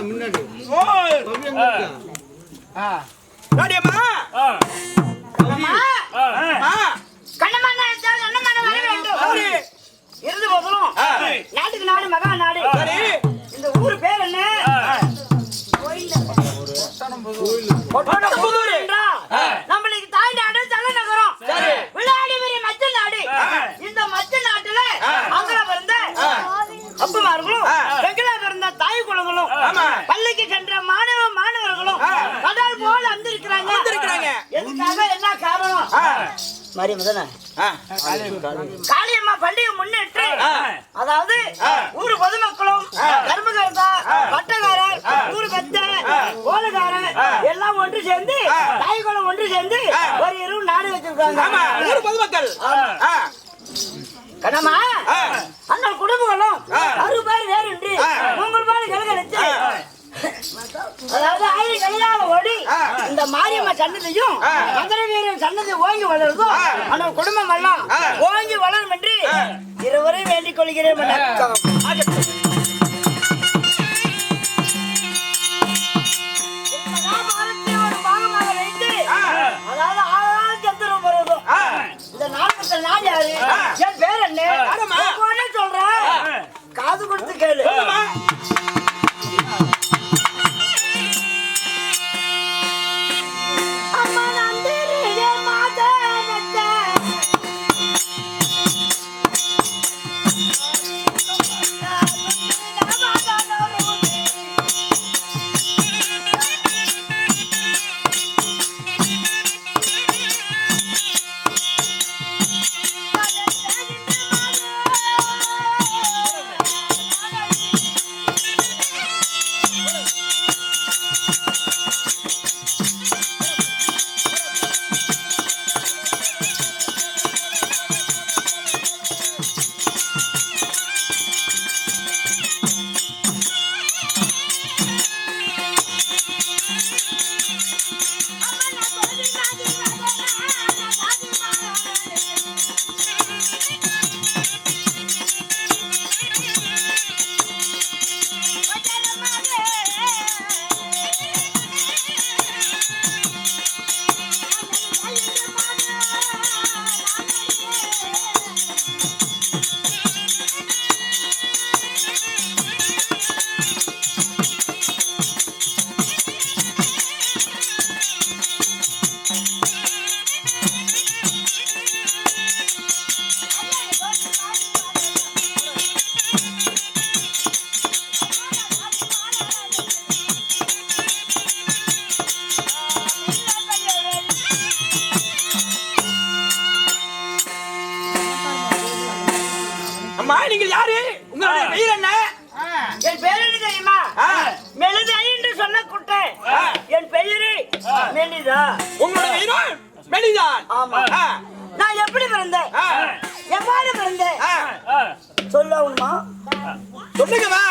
முன்னாடி இருந்து போகணும். நாட்டுக்கு நாடு மகா நாடு. இந்த ஊர் பேர் என்ன? நம்மளுக்கு தாய் நாடு தலைநகரம். விளையாடி வரி மச்ச நாடு. இந்த மச்ச நாட்டுல அங்கல பிறந்த அப்பமார்களும் பெங்களா பிறந்த தாய் குலங்களும் பள்ளிக்கு சென்ற மாணவர்களும் கடல் போல வந்திருக்கிறாங்க. எதுக்காக என்ன காரணம்? காளியம்மா பள்ளியை முன்னிட்டு அதாவது ஊர் பொதுமக்களும் கர்மகர்த்தா பட்டக்காரர் ஊர் பெத்த கோலக்காரர் எல்லாம் ஒன்று சேர்ந்து தாய்குளம் ஒன்று சேர்ந்து ஒரு இரவு நாடு வச்சிருக்காங்க. ஊர் பொதுமக்கள் கண்ணம்மா அந்த குடும்பங்களும் 6 பேர் வேறுண்டு உங்கள் பாடு கலகலச்சு அதாவது ஆயிரம் கல்யாணம் ஓடி இந்த மாரியம்மா சன்னதியும் மதுரை வீரன் சன்னதி ஓங்கி வளருதோ அந்த குடும்பம் எல்லாம் ஓங்கி வளரும் என்று இருவரையும் வேண்டிக் கொள்கிறேன். ஒரு பாகமாக வைத்து அதாவது 6 சந்திரம் வருவதும் இந்த நாடகத்தில் நான் யாரு என் பேர் என்ன சொல்றேன் காது கொடுத்து கேளு. நீங்கள் யாரு? உங்களுடைய பெயர் என்ன? என் பெயர் என்ன தெரியுமா? மெலிதா என்று சொன்ன குட்டை. என் பெயரு மெலிதா. உங்களுடைய பெயர் மெலிதா? ஆமா. நான் எப்படி பிறந்தேன்? எவ்வாறு பிறந்தேன்? சொல்லணுமா? சொல்லுங்கம்மா.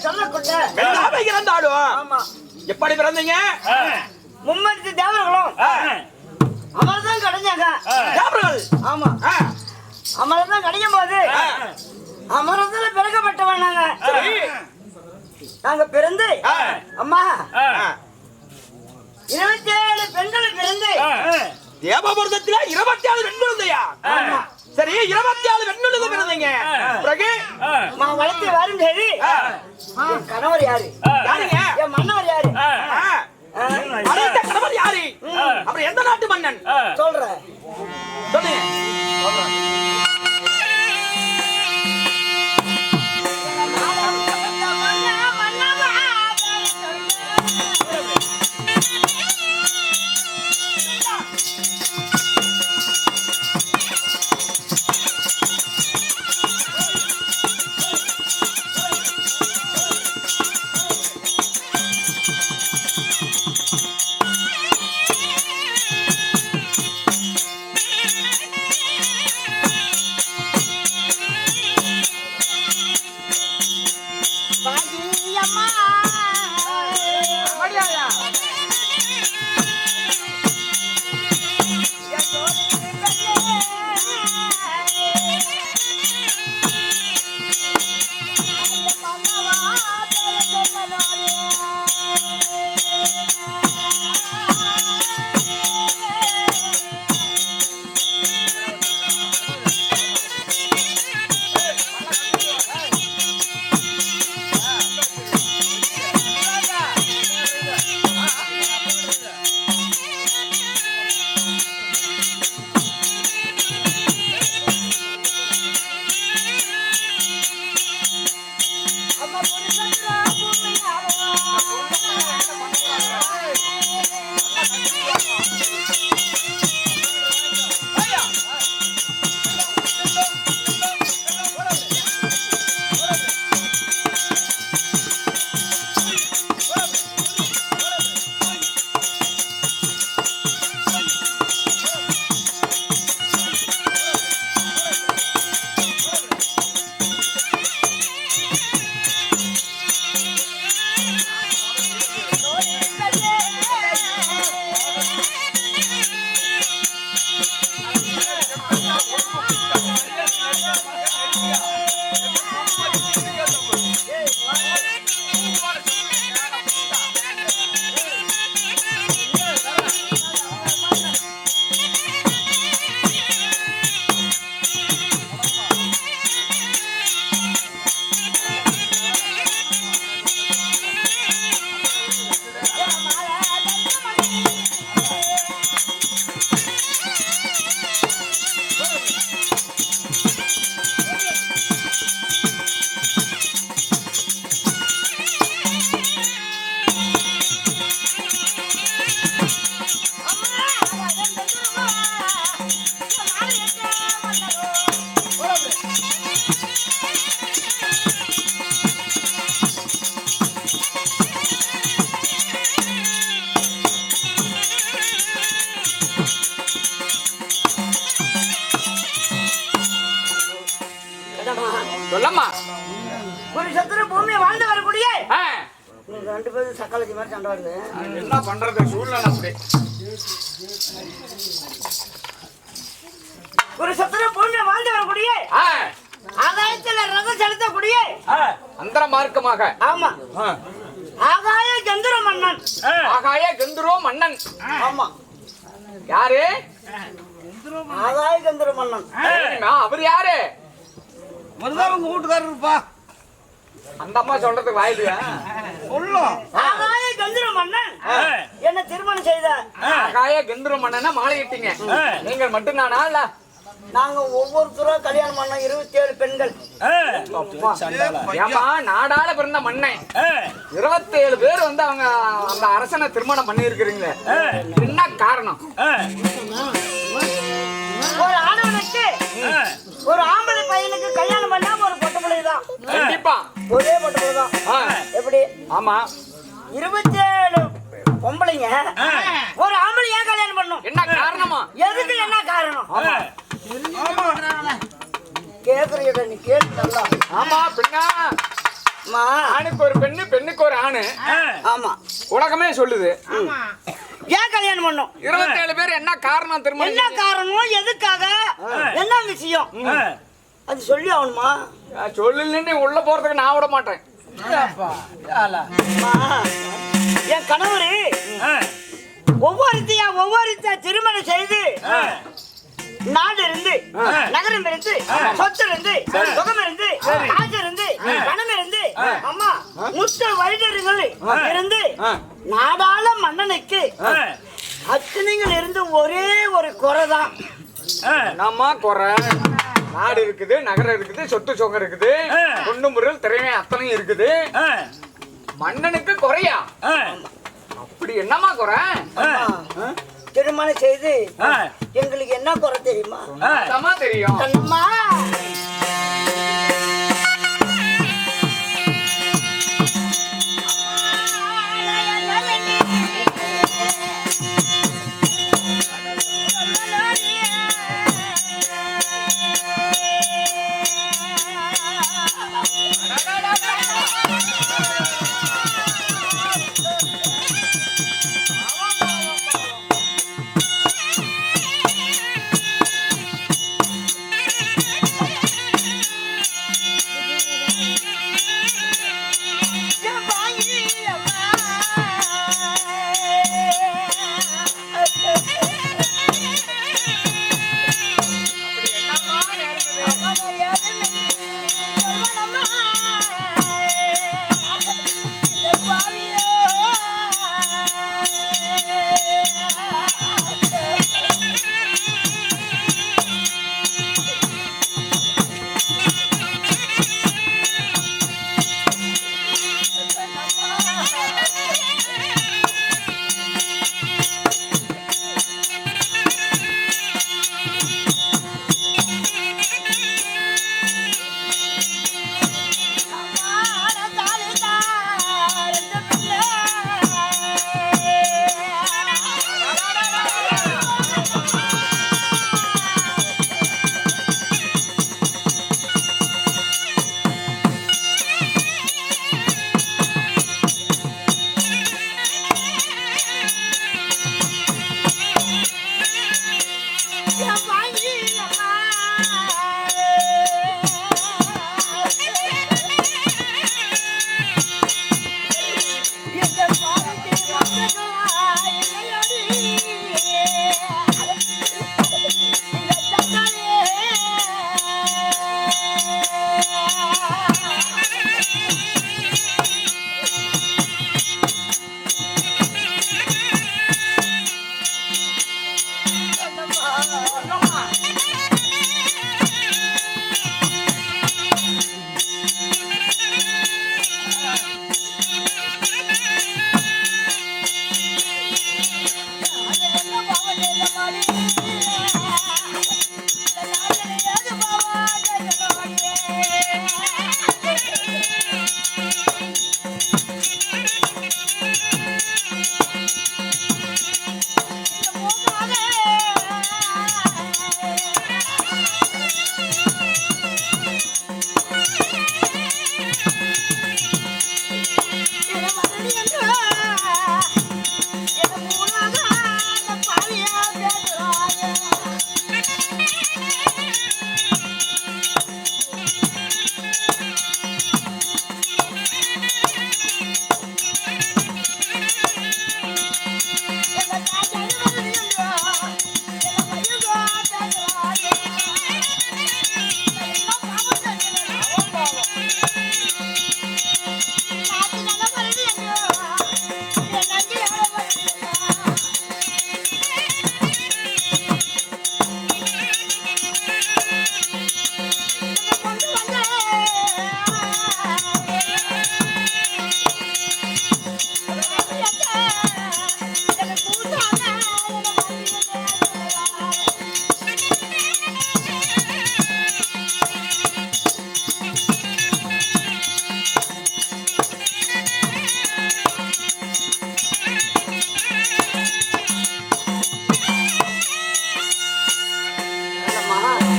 சொல்லக்கூட்ட பெண்ணாக இறந்தாலும் ஆமா எப்படி பிறந்தீங்க? மும்மூர்த்தி தேவர்களும் அமர்தான் கடைஞ்சாங்க. தேவர்கள் ஆமா அமர்தான் கடையும் போது அமரத்துல பிறக்கப்பட்டவன் நாங்க. நாங்க பிறந்து அம்மா 27 பெண்களை பிறந்து தேவபுரத்துல 27 பெண் குழந்தையா? சரி, 27 பெண் குழந்தை பிறந்தீங்க. பிறகு வளர்த்து வரும் சரி என் கணவர் யாரு? யாருங்க? என் மன்னவர் யாரு? அழைத்த கணவர் யாரு? அப்புறம் எந்த நாட்டு மன்னன்? சொல்ற சொல்லுங்க. சொல்லம்மா. ஒரு சத்துரு பூமியை வாழ்ந்து வரக்கூடிய ரெண்டு பேரும் சக்காலஜி மாதிரி சண்டை வருது. என்ன பண்றது, சூழ்நிலை அப்படி. ஒரு சத்துரு பூமியை வாழ்ந்து வரக்கூடிய ஆகாயத்துல ரதம் செலுத்தக்கூடிய அந்தர மார்க்கமாக. ஆமா ஆகாய கந்தர மன்னன். ஆகாய கந்தரோ மன்னன். ஆமா யாரு? ஆகாய கந்தர மன்னன். அவர் யாரு? உங்க வீட்டுக்காரர் இருப்பா. அந்த அம்மா சொல்றதுக்கு வாயிலுயா சொல்லும். ஆகாய கந்தர மன்னன் என்ன திருமணம் செய்தார். ஆகாய கந்தர மன்னனா மாலையிட்டீங்க. நீங்கள் மட்டும் தானா? இல்ல நாங்க ஒவ்வொருத்தரும் கல்யாணம் பண்ண 27 பெண்கள். ஏமா நாடால பிறந்த மண்ணை 27 பேர் வந்து அவங்க அந்த அரசனை திருமணம் பண்ணி இருக்கிறீங்களே, என்ன காரணம்? ஒரு ஆடவனுக்கு ஒரு ஆம்பளை பையனுக்கு கல்யாணம் பண்ணா ஒரு பொட்டு பிள்ளை தான். கண்டிப்பா ஒரே பொட்டு பிள்ளை தான். எப்படி? ஆமா 27 பொம்பளைங்க ஒரு ஆம்பளை ஏன் கல்யாணம் பண்ணும்? என்ன காரணமா? எதுக்கு என்ன காரணம்? கேக்குறீங்க நீ கேளு நல்லா. ஆமா பின்னா அம்மா. ஆணுக்கு ஒரு பெண்ணு, பெண்ணுக்கு ஒரு ஆணு. ஆமா. உலகமே சொல்லுது. ஏன் கல்யாணம் பண்ணோம்? 27 பேர் என்ன காரணம் திருமணம்? என்ன காரணம்? எதுக்காக? என்ன விஷயம்? அது சொல்லி ஆகணுமா? சொல்லலன்னு உள்ள போறதுக்கு நான் விட மாட்டேன். அம்மா, என் கணவரு ஒவ்வொருத்தையா திருமணம் செய்து நாடு இருந்து, நகரம் இருந்து, சொத்து இருந்து, சுகம் இருந்து, காசு இருந்து, பணம் இருந்து, அம்மா முத்த வைத்தியர்கள் இருந்து, நாடாள மன்னனுக்கு அத்தனைகள் இருந்து ஒரே ஒரு குறைதான். நம்ம குறை. நாடு இருக்குது, நகரம் இருக்குது, சொத்து சுகம் இருக்குது, பொண்ணு முறையில் திறமை அத்தனையும் இருக்குது. மன்னனுக்கு குறையா? அப்படி என்னமா குறை? திருமணம் செய்து எங்களுக்கு என்ன குறை தெரியுமா? தெரியும். கண்ணம்மா,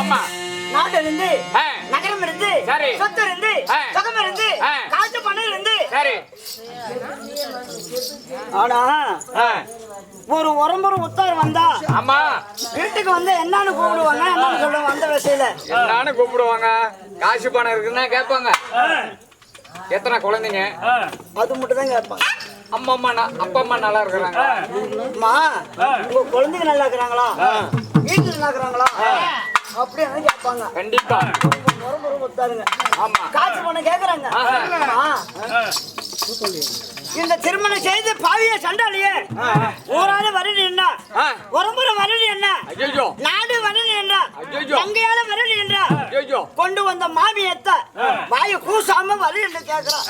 அம்மா நாடு இருந்து, ஆ. நகரம் இருந்து, சரி. சொத்து இருந்து, ஆ. சுகம் இருந்து, ஆ. காசு ஆனா ஆ, ஒரு உறம்புற உத்தார் வந்தா ஆமா வீட்டுக்கு வந்து என்னன்னு கூப்பிடுவாங்க என்னன்னு சொல்லுவாங்க அந்த விஷயத்துல என்னன்னு கூப்பிடுவாங்க. காசு பணம் இருக்குன்னா கேட்பாங்க. எத்தனை குழந்தைங்க? அது மட்டும் தான் கேட்பாங்க. அப்பா அம்மா நல்லா இருக்கிறாங்க. அம்மா உங்க குழந்தைங்க நல்லா இருக்கிறாங்களா, வீட்டுல நல்லா இருக்கிறாங்களா அப்படின்னு கேட்பாங்க. கண்டிப்பா. உறம்புற உத்தாருங்க ஆமா. காசு பணம் கேக்குறாங்க. அம்மா, இந்த திருமணம் செய்து பாவிய சண்டாளியே ஊரால வரது என்ன, ஆ, உறம்புற வரது என்ன, ஐயோ நாடு வரது என்ன, ஐயோ. தங்கையால வரது என்ன, ஐயோ கொண்டு வந்த மாமியத்த வாய கூசாம வரு என்று கேக்குறான்.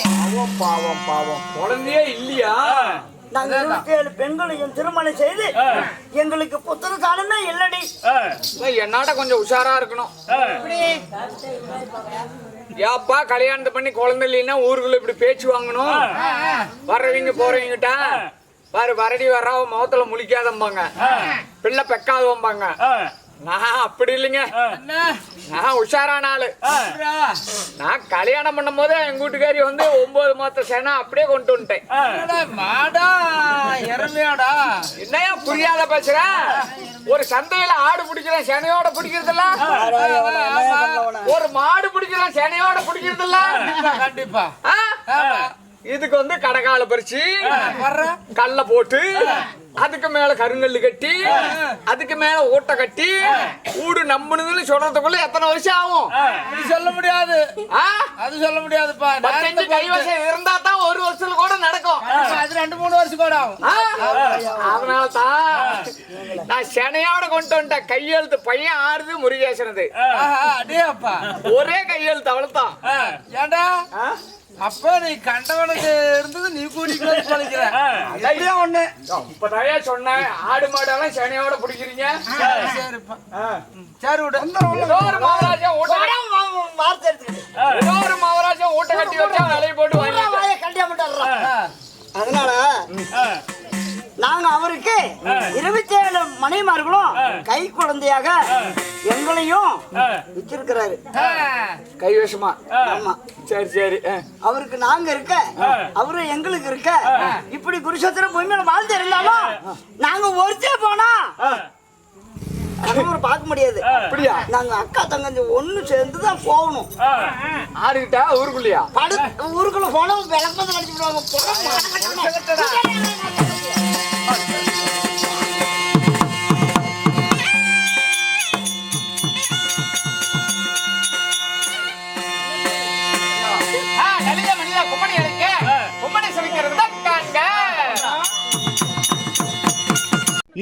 பாவம் பாவம் பாவம். குழந்தையே இல்லையா? நாங்க 27 பெண்களையும் திருமணம் செய்து எங்களுக்கு புத்திர காலமே இல்லடி. என்னாட்ட கொஞ்சம் உஷாரா இருக்கணும். ஏப்பா கல்யாணத்தை பண்ணி குழந்தை இல்லைன்னா ஊருக்குள்ள இப்படி பேச்சு வாங்கணும். வர்றவங்க போறவங்கிட்ட பாரு வரடி வர்றவ முகத்துல முழிக்காதம்பாங்க, பிள்ளை பெக்காதம்பாங்க. நான் அப்படி இல்லைங்க. நான் உஷாரான ஆளு. நான் கல்யாணம் பண்ணும் போதே எங்க வீட்டுக்காரி வந்து 9 மாத்த சேனா அப்படியே கொண்டு வந்துட்டேன். மாடா இறமையாடா என்னையா புரியாத பேசுற? ஒரு சந்தையில ஆடு பிடிக்கிறேன் சேனையோட பிடிக்கிறதில்ல, ஒரு மாடு பிடிக்கிறேன் சேனையோட பிடிக்கிறதில்ல. கண்டிப்பா இதுக்கு வந்து கடகால பறிச்சு கல்ல போட்டு அதுக்கு மேல கருங்கல்லு கட்டி அதுக்கு மேல ஊட்ட கட்டி ஊடு நம்புனதுன்னு சொல்றதுக்குள்ள எத்தனை வருஷம் ஆகும்? இது சொல்ல முடியாது. ஆ? அது சொல்ல முடியாதுப்பா. 15 கைவசம் இருந்தா தான் ஒரு வருஷத்துல கூட நடக்கும். அது 2-3 வருஷம் கூட ஆகும். அதனால தான் நான் செனையோட கொண்டு வந்துட்டேன். கையெழுத்து பையன் ஆறுது முருகேசனது. அடே அப்பா ஒரே கையெழுத்து அவ்வளவுதான். ஏண்டா அப்ப நீ கண்டவனுக்கு இருந்தது நீ கூட்டிட்டு பழிக்கிற ஒண்ணு. இப்பதாயா சொன்னேன் ஆடு மாடெல்லாம் செனையோட பிடிக்கிறீங்க. சரிப்பா சரி விடு. ஏதோ ஒரு மகாராஜா ஊட்ட வார்த்தை எடுத்துக்கிட்டு ஏதோ ஒரு மகாராஜா ஊட்ட கட்டி வச்சா விலையை போட்டு வாங்கி வாய கண்டியா மாட்டார். அதனால நாங்க அவருக்கு 27 மனைமார்களும் கை குழந்தையாக எங்களையும் வச்சிருக்கிறாரு கைவசமா. ஆமா சரி சரி. அவருக்கு நாங்க இருக்க அவரு எங்களுக்கு இருக்க இப்படி குருஷத்திர பூமியில வாழ்ந்து இருந்தாலும் நாங்க ஒருத்தே போனா கணவர் பார்க்க முடியாது. அப்படியா? நாங்க அக்கா தங்கச்சி ஒண்ணு சேர்ந்துதான் போகணும். ஆடுகிட்டா ஊருக்குள்ளையா? ஊருக்குள்ள போனா விளக்கத்தை அடிச்சு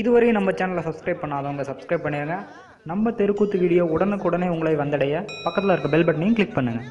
இதுவரை நம்ம சேனலை சப்ஸ்கிரைப் பண்ணாதவங்க சப்ஸ்கிரைப் பண்ணிடுங்க. நம்ம தெருக்கூத்து வீடியோ உடனுக்குடனே உங்களை வந்தடைய பக்கத்தில் இருக்க பெல் பட்டனையும் கிளிக் பண்ணுங்கள்.